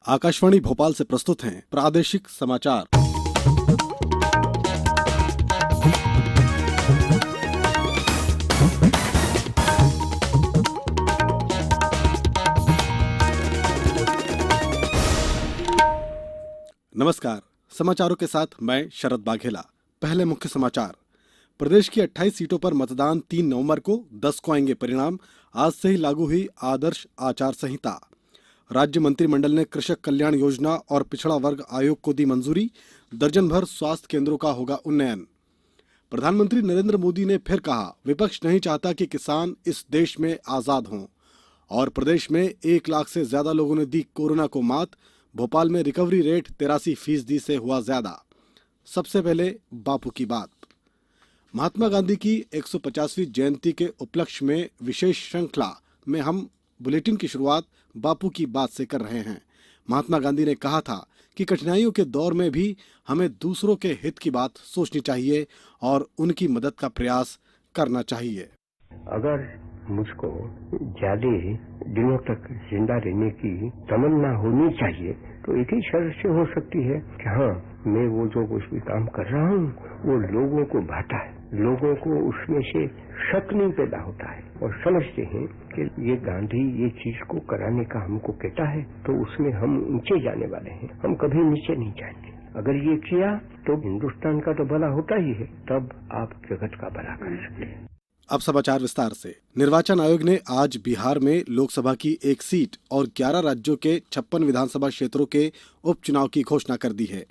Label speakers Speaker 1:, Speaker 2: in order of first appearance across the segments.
Speaker 1: आकाशवाणी भोपाल से प्रस्तुत हैं प्रादेशिक समाचार। नमस्कार, समाचारों के साथ मैं शरद बाघेला। पहले मुख्य समाचार। प्रदेश की 28 सीटों पर मतदान 3 नवंबर को, 10 को आएंगे परिणाम। आज से ही लागू हुई आदर्श आचार संहिता। राज्य मंत्रिमंडल ने कृषक कल्याण योजना और पिछड़ा वर्ग आयोग को दी मंजूरी। दर्जन भर स्वास्थ्य केंद्रों का होगा उन्नयन। प्रधानमंत्री नरेंद्र मोदी ने फिर कहा, विपक्ष नहीं चाहता कि किसान इस देश में आजाद हों। और प्रदेश में 1 लाख से ज्यादा लोगों ने दी कोरोना को मात। भोपाल में रिकवरी रेट 83% से हुआ ज्यादा। सबसे पहले बापू की बात। महात्मा गांधी की 150वीं जयंती के उपलक्ष्य में विशेष श्रृंखला में हम बुलेटिन की शुरुआत बापू की बात से कर रहे हैं। महात्मा गांधी ने कहा था कि कठिनाइयों के दौर में भी हमें दूसरों के हित की बात सोचनी चाहिए और उनकी मदद का प्रयास करना चाहिए।
Speaker 2: अगर मुझको ज्यादा दिनों तक जिंदा रहने की तमन्ना होनी चाहिए तो एक ही शर्त से हो सकती है कि हाँ, मैं वो जो कुछ भी काम कर रहा हूँ वो लोगों को भाता है, लोगों को उसमें से शक नहीं पैदा होता है और समझते हैं कि ये गांधी ये चीज को कराने का हमको कहता है तो उसमें हम ऊंचे जाने वाले हैं, हम कभी नीचे नहीं जाएंगे। अगर ये किया तो हिंदुस्तान का तो भला होता ही है, तब आप जगत का भला कर सकते हैं।
Speaker 1: अब समाचार विस्तार से। निर्वाचन आयोग ने आज बिहार में लोकसभा की 1 सीट और 11 राज्यों के 56 विधानसभा क्षेत्रों के उपचुनाव की घोषणा कर दी है।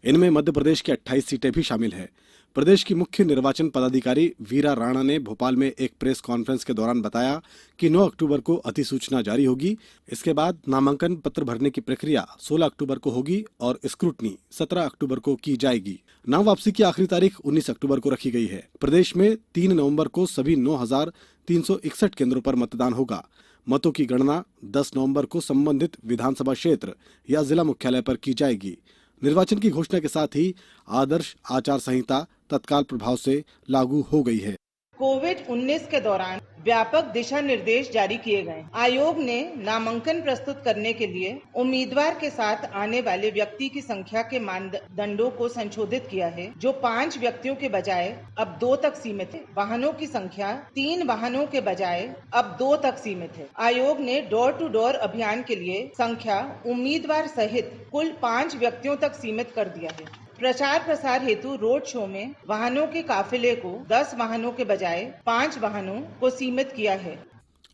Speaker 1: इनमें मध्य प्रदेश की 28 सीटें भी शामिल हैं। प्रदेश की मुख्य निर्वाचन पदाधिकारी वीरा राणा ने भोपाल में एक प्रेस कॉन्फ्रेंस के दौरान बताया कि 9 अक्टूबर को अधिसूचना जारी होगी। इसके बाद नामांकन पत्र भरने की प्रक्रिया 16 अक्टूबर को होगी और स्क्रूटनी 17 अक्टूबर को की जाएगी। नाम वापसी की आखिरी तारीख 19 अक्टूबर को रखी गई है। प्रदेश में 3 नवंबर को सभी 9,361 केंद्रों पर मतदान होगा। मतों की गणना 10 नवंबर को संबंधित विधानसभा क्षेत्र या जिला मुख्यालय पर की जाएगी। निर्वाचन की घोषणा के साथ ही आदर्श आचार संहिता तत्काल प्रभाव से लागू हो गई है।
Speaker 3: कोविड-19 के दौरान व्यापक दिशा निर्देश जारी किए गए। आयोग ने नामांकन प्रस्तुत करने के लिए उम्मीदवार के साथ आने वाले व्यक्ति की संख्या के मानदंडों को संशोधित किया है, जो 5 व्यक्तियों के बजाय अब 2 तक सीमित है। वाहनों की संख्या 3 वाहनों के बजाय अब 2 तक सीमित है। आयोग ने डोर टू डोर अभियान के लिए संख्या उम्मीदवार सहित कुल 5 व्यक्तियों तक सीमित कर दिया है। प्रचार प्रसार हेतु रोड शो में वाहनों के काफिले को 10 वाहनों के बजाय 5 वाहनों को सीमित किया है।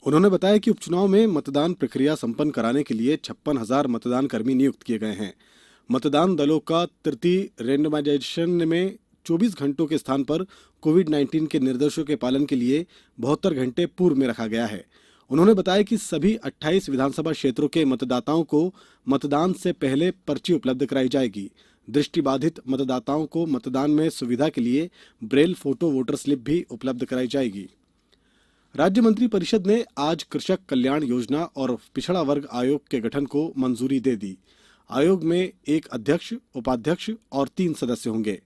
Speaker 1: उन्होंने बताया कि उपचुनाव में मतदान प्रक्रिया संपन्न कराने के लिए 56,000 मतदान कर्मी नियुक्त किए गए हैं। मतदान दलों का तृतीय रेंडमाइजेशन में 24 घंटों के स्थान पर कोविड-19 के निर्देशों के पालन के लिए 72 घंटे पूर्व में रखा गया है। उन्होंने बताया कि सभी 28 विधानसभा क्षेत्रों के मतदाताओं को मतदान से पहले पर्ची उपलब्ध कराई जाएगी। दृष्टिबाधित मतदाताओं को मतदान में सुविधा के लिए ब्रेल फोटो वोटर स्लिप भी उपलब्ध कराई जाएगी। राज्य मंत्री परिषद ने आज कृषक कल्याण योजना और पिछड़ा वर्ग आयोग के गठन को मंजूरी दे दी। आयोग में 1 अध्यक्ष, उपाध्यक्ष और 3 सदस्य होंगे।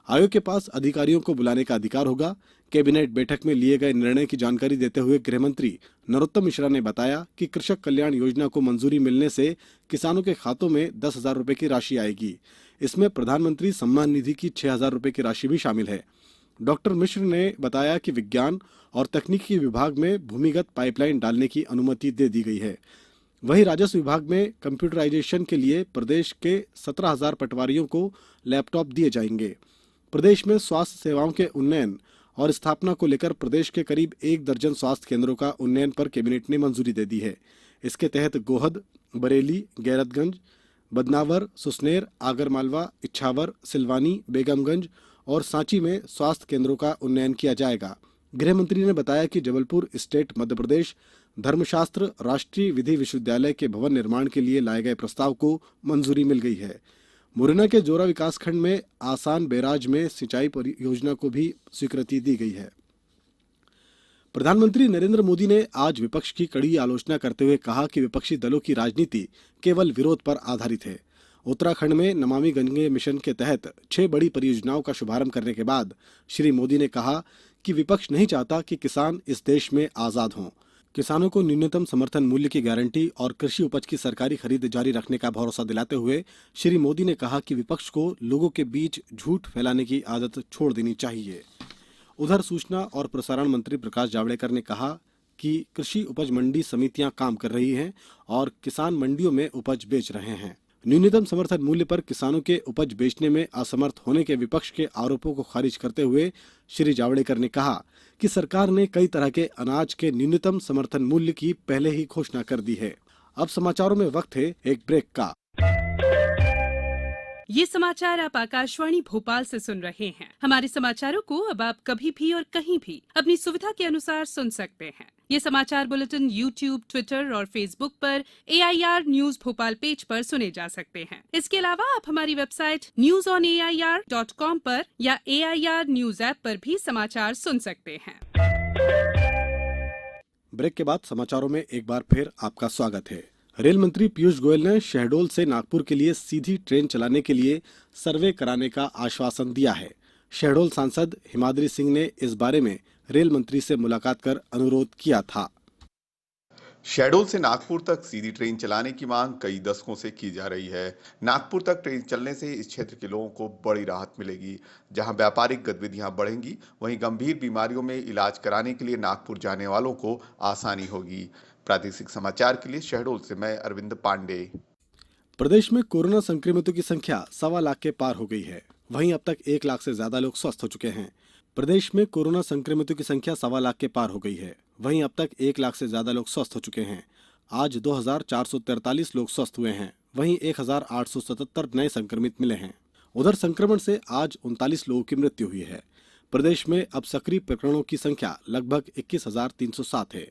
Speaker 1: आयोग के पास अधिकारियों को बुलाने का अधिकार होगा। कैबिनेट बैठक में लिए गए निर्णय की जानकारी देते हुए गृह मंत्री नरोत्तम मिश्रा ने बताया कि कृषक कल्याण योजना को मंजूरी मिलने से किसानों के खातों में 10,000 रुपए की राशि आएगी। इसमें प्रधानमंत्री सम्मान निधि की 6,000 रुपए की राशि भी शामिल है। डॉक्टर मिश्र ने बताया कि विज्ञान और तकनीकी विभाग में भूमिगत पाइपलाइन डालने की अनुमति दे दी गई है। वहीं राजस्व विभाग में कंप्यूटराइजेशन के लिए प्रदेश के 17,000 पटवारियों को लैपटॉप दिए जाएंगे। प्रदेश में स्वास्थ्य सेवाओं के उन्नयन और स्थापना को लेकर प्रदेश के करीब 1 दर्जन स्वास्थ्य केंद्रों का उन्नयन पर कैबिनेट ने मंजूरी दे दी है। इसके तहत गोहद, बरेली, गैरतगंज, बदनावर, सुसनेर, आगरमालवा, इच्छावर, सिलवानी, बेगमगंज और सांची में स्वास्थ्य केंद्रों का उन्नयन किया जाएगा। गृह मंत्री ने बताया कि जबलपुर स्टेट मध्य प्रदेश धर्मशास्त्र राष्ट्रीय विधि विश्वविद्यालय के भवन निर्माण के लिए लाए गए प्रस्ताव को मंजूरी मिल गई है। मुरैना के जोरा विकासखंड में आसान बैराज में सिंचाई परियोजना को भी स्वीकृति दी गई है। प्रधानमंत्री नरेंद्र मोदी ने आज विपक्ष की कड़ी आलोचना करते हुए कहा कि विपक्षी दलों की राजनीति केवल विरोध पर आधारित है। उत्तराखंड में नमामि गंगे मिशन के तहत 6 बड़ी परियोजनाओं का शुभारंभ करने के बाद श्री मोदी ने कहा कि विपक्ष नहीं चाहता कि किसान इस देश में आजाद हों। किसानों को न्यूनतम समर्थन मूल्य की गारंटी और कृषि उपज की सरकारी खरीद जारी रखने का भरोसा दिलाते हुए श्री मोदी ने कहा कि विपक्ष को लोगों के बीच झूठ फैलाने की आदत छोड़ देनी चाहिए। उधर सूचना और प्रसारण मंत्री प्रकाश जावड़ेकर ने कहा कि कृषि उपज मंडी समितियां काम कर रही हैं और किसान मंडियों में उपज बेच रहे हैं। न्यूनतम समर्थन मूल्य पर किसानों के उपज बेचने में असमर्थ होने के विपक्ष के आरोपों को खारिज करते हुए श्री जावड़ेकर ने कहा कि सरकार ने कई तरह के अनाज के न्यूनतम समर्थन मूल्य की पहले ही घोषणा कर दी है। अब समाचारों में वक्त है एक ब्रेक का।
Speaker 4: ये समाचार आप आकाशवाणी भोपाल से सुन रहे हैं। हमारे समाचारों को अब आप कभी भी और कहीं भी अपनी सुविधा के अनुसार सुन सकते हैं। ये समाचार बुलेटिन YouTube, ट्विटर और फेसबुक पर AIR न्यूज भोपाल पेज पर सुने जा सकते हैं। इसके अलावा आप हमारी वेबसाइट newsonair.com पर या AIR न्यूज ऐप पर भी समाचार सुन सकते हैं।
Speaker 1: ब्रेक के बाद समाचारों में एक बार फिर आपका स्वागत है। रेल मंत्री पीयूष गोयल ने शहडोल से नागपुर के लिए सीधी ट्रेन चलाने के लिए सर्वे कराने का आश्वासन दिया है। शहडोल सांसद हिमाद्री सिंह ने इस बारे में रेल मंत्री से मुलाकात कर अनुरोध किया था।
Speaker 5: शहडोल से नागपुर तक सीधी ट्रेन चलाने की मांग कई दशकों से की जा रही है। नागपुर तक ट्रेन चलने से इस क्षेत्र के लोगों को बड़ी राहत मिलेगी। जहां व्यापारिक गतिविधियां बढ़ेंगी, वहीं गंभीर बीमारियों में इलाज कराने के लिए नागपुर जाने वालों को आसानी होगी। प्रादेशिक समाचार के लिए शहडोल से मैं अरविंद पांडे।
Speaker 1: प्रदेश में कोरोना संक्रमितों की संख्या 1.25 लाख के पार हो गई है। वहीं अब तक 1 लाख से ज्यादा लोग स्वस्थ हो चुके हैं। प्रदेश में कोरोना संक्रमितों की संख्या 1.25 लाख के पार हो गई है। वहीं अब तक 1 लाख से ज्यादा लोग स्वस्थ हो चुके हैं। आज 2443 लोग स्वस्थ हुए हैं। वहीं 1877 नए संक्रमित मिले हैं। उधर संक्रमण से आज 39 लोगों की मृत्यु हुई है। प्रदेश में अब सक्रिय प्रकरणों की संख्या लगभग 21,307 है।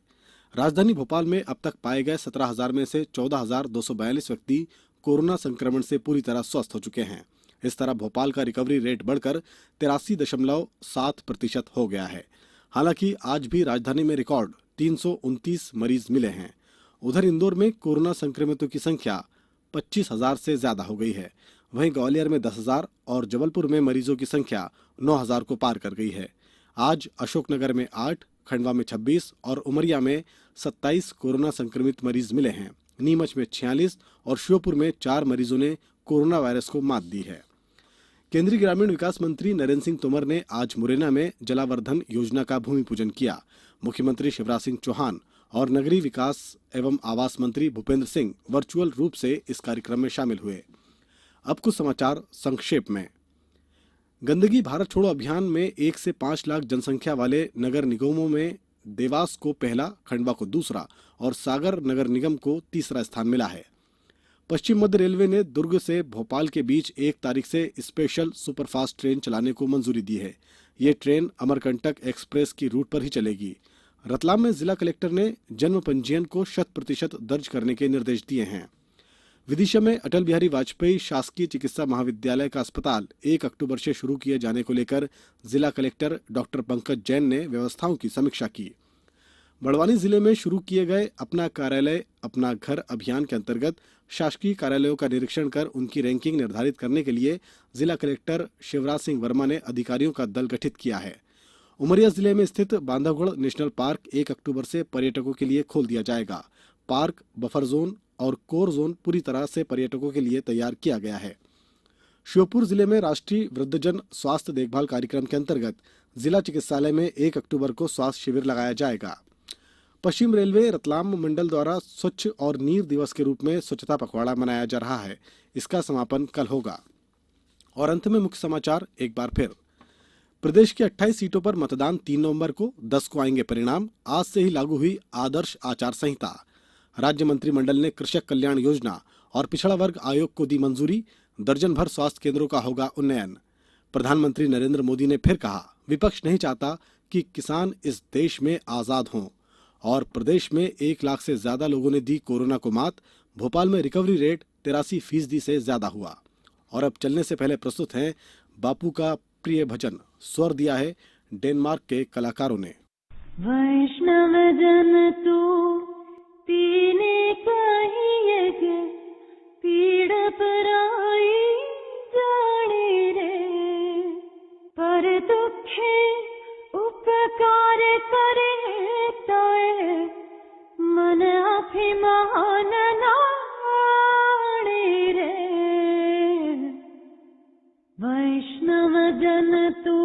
Speaker 1: राजधानी भोपाल में अब तक पाए गए 17,000 में से 14,242 व्यक्ति कोरोना संक्रमण से पूरी तरह स्वस्थ हो चुके हैं। इस तरह भोपाल का रिकवरी रेट बढ़कर 83.7% हो गया है। हालांकि आज भी राजधानी में रिकॉर्ड 329 मरीज मिले हैं। उधर इंदौर में कोरोना संक्रमितों की संख्या 25,000 से ज्यादा हो गई है। वहीं ग्वालियर में 10,000 और जबलपुर में मरीजों की संख्या 9,000 को पार कर गई है। आज अशोकनगर में 8, खंडवा में 26 और उमरिया में 27 कोरोना संक्रमित मरीज मिले हैं। नीमच में 46 और श्योपुर में 4 मरीजों ने कोरोना वायरस को मात दी है। केंद्रीय ग्रामीण विकास मंत्री नरेंद्र सिंह तोमर ने आज मुरैना में जलावर्धन योजना का भूमि पूजन किया। मुख्यमंत्री शिवराज सिंह चौहान और नगरीय विकास एवं आवास मंत्री भूपेंद्र सिंह वर्चुअल रूप से इस कार्यक्रम में शामिल हुए। अब कुछ समाचार संक्षेप में। गंदगी भारत छोड़ो अभियान में 1 से 5 लाख जनसंख्या वाले नगर निगमों में देवास को पहला, खंडवा को दूसरा और सागर नगर निगम को तीसरा स्थान मिला है। पश्चिम मध्य रेलवे ने दुर्ग से भोपाल के बीच 1 तारीख से स्पेशल सुपरफास्ट ट्रेन चलाने को मंजूरी दी है। ये ट्रेन अमरकंटक एक्सप्रेस की रूट पर ही चलेगी। रतलाम में जिला कलेक्टर ने जन्म पंजीयन को 100% दर्ज करने के निर्देश दिए हैं। विदिशा में अटल बिहारी वाजपेयी शासकीय चिकित्सा महाविद्यालय का अस्पताल 1 अक्टूबर से शुरू किए जाने को लेकर जिला कलेक्टर डॉक्टर पंकज जैन ने व्यवस्थाओं की समीक्षा की। बड़वानी जिले में शुरू किए गए अपना कार्यालय अपना घर अभियान के अंतर्गत शासकीय कार्यालयों का निरीक्षण कर उनकी रैंकिंग निर्धारित करने के लिए जिला कलेक्टर शिवराज सिंह वर्मा ने अधिकारियों का दल गठित किया है। उमरिया जिले में स्थित बांधवगढ़ नेशनल पार्क 1 अक्टूबर से पर्यटकों के लिए खोल दिया जाएगा। पार्क, बफर जोन और कोर जोन पूरी तरह से पर्यटकों के लिए तैयार किया गया है। श्योपुर जिले में राष्ट्रीय वृद्धजन स्वास्थ्य देखभाल कार्यक्रम के अंतर्गत जिला चिकित्सालय में 1 अक्टूबर को स्वास्थ्य शिविर लगाया जाएगा। पश्चिम रेलवे रतलाम मंडल द्वारा स्वच्छ और नीर दिवस के रूप में स्वच्छता पखवाड़ा मनाया जा रहा है। इसका समापन कल होगा। और अंत में मुख्य समाचार एक बार फिर। प्रदेश की 28 सीटों पर मतदान 3 नवंबर को, 10 को आएंगे परिणाम। आज से ही लागू हुई आदर्श आचार संहिता। राज्य मंत्रिमंडल ने कृषक कल्याण योजना और पिछड़ा वर्ग आयोग को दी मंजूरी। दर्जन भर स्वास्थ्य केंद्रों का होगा उन्नयन। प्रधानमंत्री नरेंद्र मोदी ने फिर कहा, विपक्ष नहीं चाहता कि किसान इस देश में आजाद हों। और प्रदेश में 1 लाख से ज्यादा लोगों ने दी कोरोना को मात। भोपाल में रिकवरी रेट 83% से ज्यादा हुआ। और अब चलने से पहले प्रस्तुत है बापू का प्रिय भजन। स्वर दिया है डेनमार्क के कलाकारों ने।
Speaker 6: वैष्णव जन तू पीने कहिए के पीड़ पराई जाने रे, पर दुखे उपकार करे ताए जन तू